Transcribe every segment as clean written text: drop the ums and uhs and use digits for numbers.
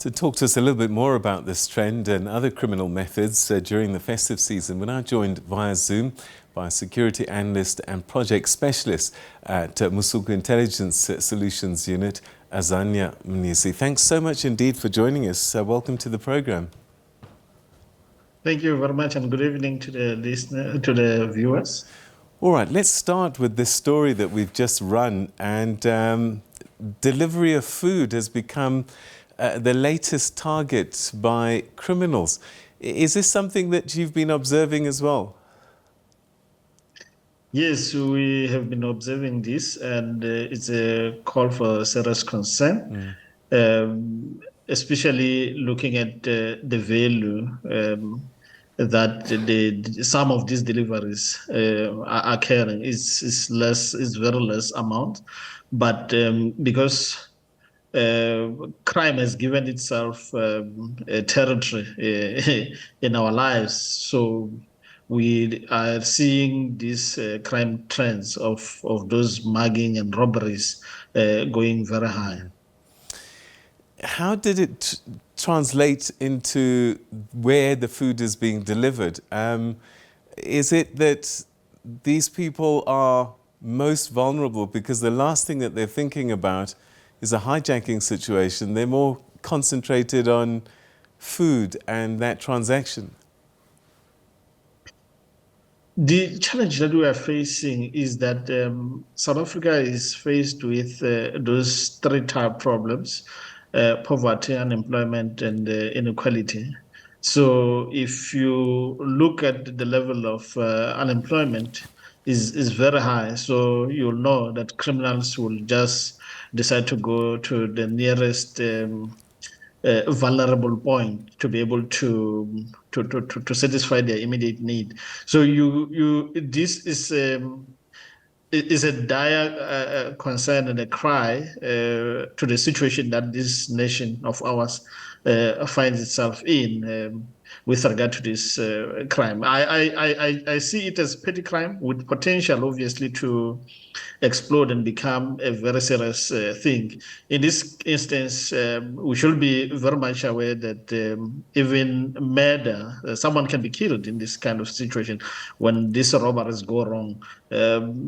To talk to us a little bit more about this trend and other criminal methods during the festive season, we're now joined via Zoom by a security analyst and project specialist at Musuku Intelligence Solutions Unit, Azaniah Mnisi. Thanks so much indeed for joining us. Welcome to the program. Thank you very much, and good evening to the viewers. All right, let's start with this story that we've just run, and delivery of food has become the latest target by criminals. Is this something that you've been observing as well? Yes, we have been observing this, and it's a call for serious concern, especially looking at the value that some of these deliveries are carrying. It's very less amount, but because crime has given itself a territory in our lives. So we are seeing these crime trends of those mugging and robberies going very high. How did it translate into where the food is being delivered? Is it that these people are most vulnerable because the last thing that they're thinking about is a hijacking situation? They're more concentrated on food and that transaction. The challenge that we are facing is that South Africa is faced with those three type problems: poverty, unemployment, and inequality. So if you look at the level of unemployment is very high, so you'll know that criminals will just decide to go to the nearest vulnerable point to be able to satisfy their immediate need. So this is a dire concern and a cry to the situation that this nation of ours finds itself in with regard to this crime. I see it as petty crime with potential, obviously, to explode and become a very serious thing. In this instance, we should be very much aware that even murder, someone can be killed in this kind of situation when these robberies go wrong,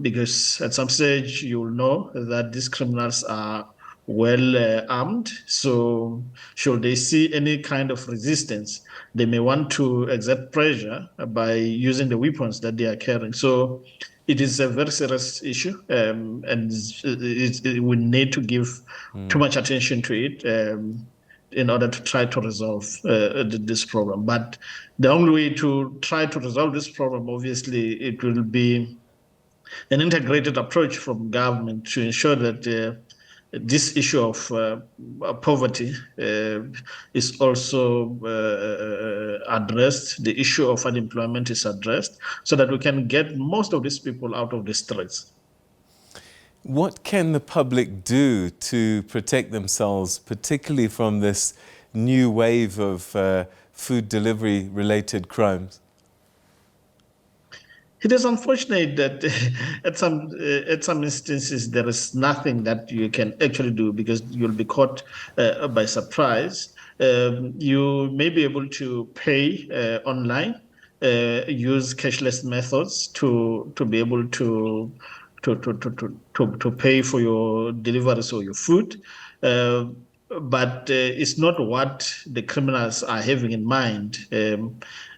because at some stage you'll know that these criminals are well armed. So should they see any kind of resistance, they may want to exert pressure by using the weapons that they are carrying. So it is a very serious issue, and we need to give too much attention to it in order to try to resolve this problem. But the only way to try to resolve this problem, obviously, it will be an integrated approach from government to ensure that this issue of poverty is also addressed. The issue of unemployment is addressed so that we can get most of these people out of the streets. What can the public do to protect themselves, particularly from this new wave of food delivery related crimes? It is unfortunate that at some instances there is nothing that you can actually do because you'll be caught by surprise. You may be able to pay online, use cashless methods to be able to pay for your deliveries or your food. But it's not what the criminals are having in mind.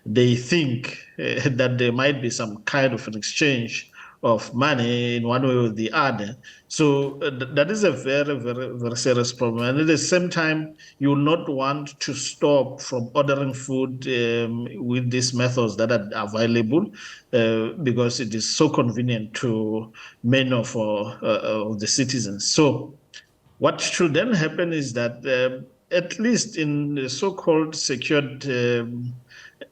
They think that there might be some kind of an exchange of money in one way or the other. So that is a very, very, very serious problem. And at the same time, you will not want to stop from ordering food with these methods that are available because it is so convenient to many of the citizens. So what should then happen is that at least in the so-called secured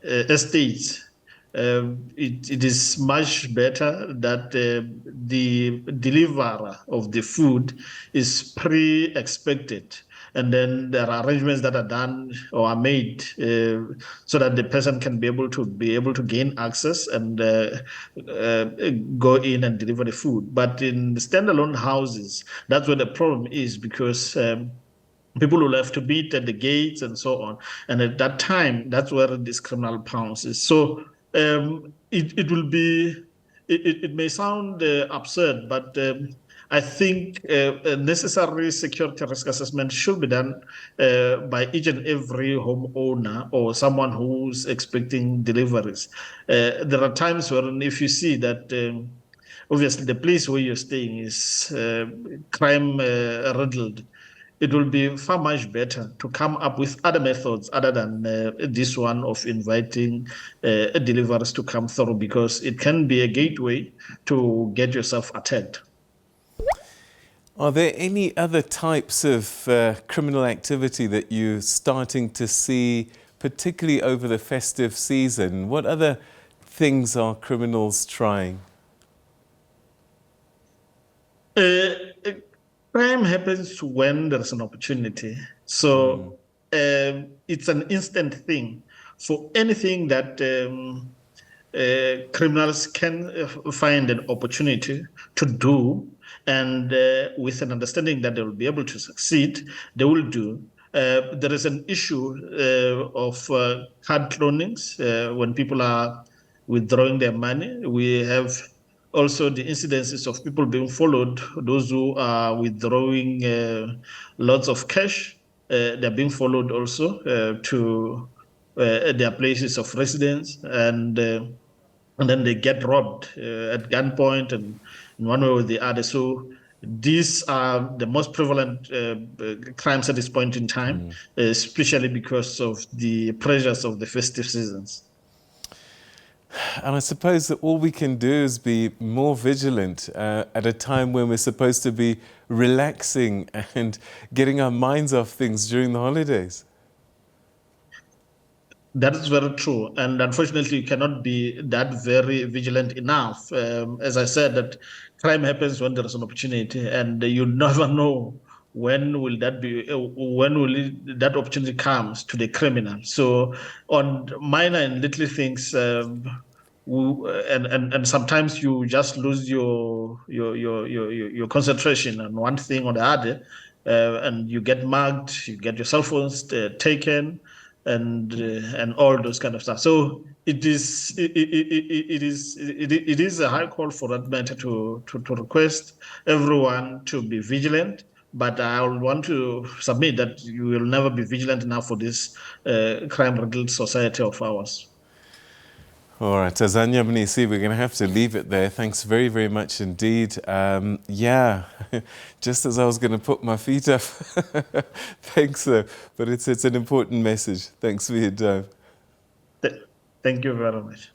estates, it is much better that the deliverer of the food is pre-expected. And then there are arrangements that are done or are made so that the person can be able to gain access and go in and deliver the food. But in standalone houses, that's where the problem is because People will have to meet at the gates and so on. And at that time, that's where this criminal pounce is. So it will be, it may sound absurd, but I think a necessary security risk assessment should be done by each and every homeowner or someone who's expecting deliveries. There are times when if you see that obviously the place where you're staying is crime riddled, it will be far much better to come up with other methods other than this one of inviting deliverers to come through, because it can be a gateway to get yourself attacked. Are there any other types of criminal activity that you're starting to see, particularly over the festive season? What other things are criminals trying? Uh, Crime happens when there's an opportunity. So it's an instant thing for anything that criminals can find an opportunity to do, and with an understanding that they will be able to succeed, they will do. There is an issue of card clonings when people are withdrawing their money. We have also the incidences of people being followed, those who are withdrawing lots of cash, they're being followed also to their places of residence, and then they get robbed at gunpoint and in one way or the other. So these are the most prevalent crimes at this point in time, especially because of the pressures of the festive seasons. And I suppose that all we can do is be more vigilant at a time when we're supposed to be relaxing and getting our minds off things during the holidays. That is very true. And unfortunately, you cannot be that very vigilant enough. As I said, that crime happens when there is an opportunity, and you never know when will that be, when will that opportunity comes to the criminal. So on minor and little things, and sometimes you just lose your concentration on one thing or the other, and you get mugged, you get your cell phones taken, and all those kind of stuff. So it is a high call for that matter to request everyone to be vigilant. But I would want to submit that you will never be vigilant enough for this crime-riddled society of ours. All right, Azaniah Mnisi, we're going to have to leave it there. Thanks very, very much indeed. Yeah, just as I was going to put my feet up. Thanks, though. But it's an important message. Thanks for your time. Thank you very much.